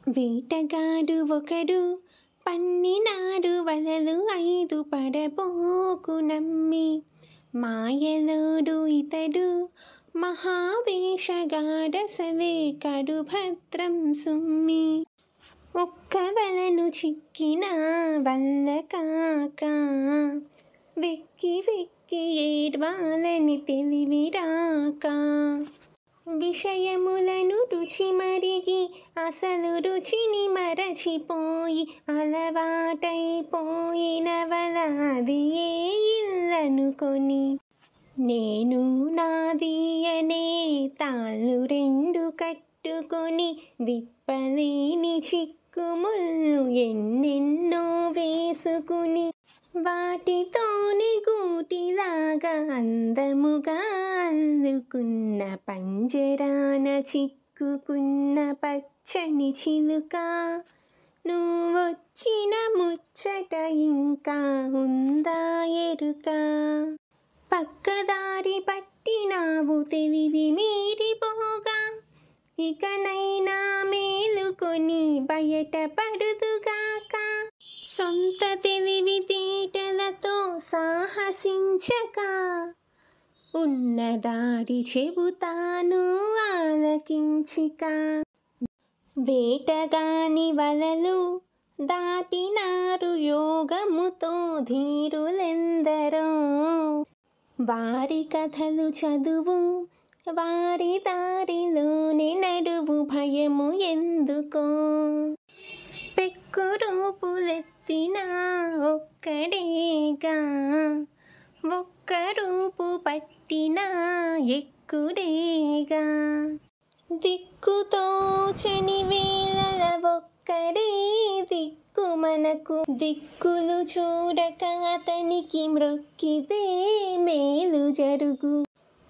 వేటగాడు ఒకడు పన్నినాడు వలలు 5 పడబోకు నమ్మి. మాయలోడు ఇతడు మహావేషగాడసలే కడు భద్రం సుమ్మి. ఒక్క వలను చిక్కిన వల్ల కాక వెక్కి వెక్కి ఏడ్వాలని తెలివిరాక. విషయములను రుచి మరిగి అసలు రుచిని మరచిపోయి అలవాటైపోయిన వల అది ఏ ఇల్లనుకొని. నేను నాది అనే తాళ్ళు 2 కట్టుకొని విప్పలేని చిక్కుముళ్ళు ఎన్నెన్నో వేసుకుని వాటితోని గూటిలాగా అందముగా అల్లుకున్న పంజరాన చిక్కుకున్న పచ్చని చిలుక. నువ్వొచ్చిన ముచ్చట ఇంకా ఉందా ఎరుక. పక్కదారి పట్టినావు తెలివి మీరిపోగా ఇకనైనా మేలుకొని బయట పడుదుగాక. సొంత తెలివి తేటలతో సాహసించక ఉన్నదారి చెబుతాను ఆలకించిక. వేటగాని వలలు దాటినారు యోగముతో ధీరులెందరో. వారి కథలు చదువు వారి దారిలోనే నడువు భయము ఎందుకో. పెక్కురూపులెత్తిన ఒక్కడేగా ఒక్క రూపు పట్టిన ఎక్కుడేగా. దిక్కుతోచని వేళల ఒక్కడే దిక్కు మనకు. దిక్కులు చూడక అతనికి మ్రొక్కితే మేలు జరుగు.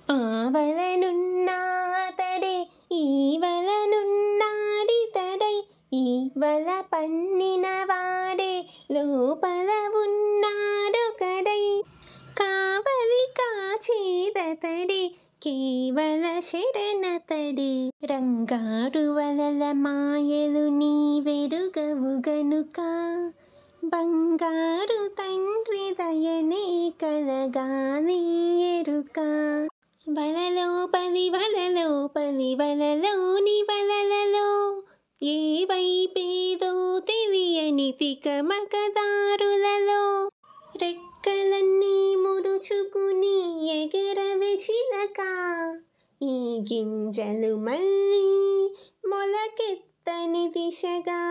ఆ వలనున్నా అతడే ఈ వలనున్నాడితడై. ఈ వల పన్నిన వాడే లోపల ఉన్నాడొకడై. కావలి కాచేదతడే కేవల శరణతడే. రంగారు వలల మాయలు నీవెరుగవు గనుక బంగారు తండ్రి దయనే కలగాలి ఎరుక. వలలోపలి వలలోపలి వలలోని వలలలో ఏ వైపేదో తెలియని తికమకదారులలో రెక్కలన్నీ ముడుచుకుని ఎగరవే చిలక. ఈ గింజలు మళ్ళీ మొలకెత్తని దిశగా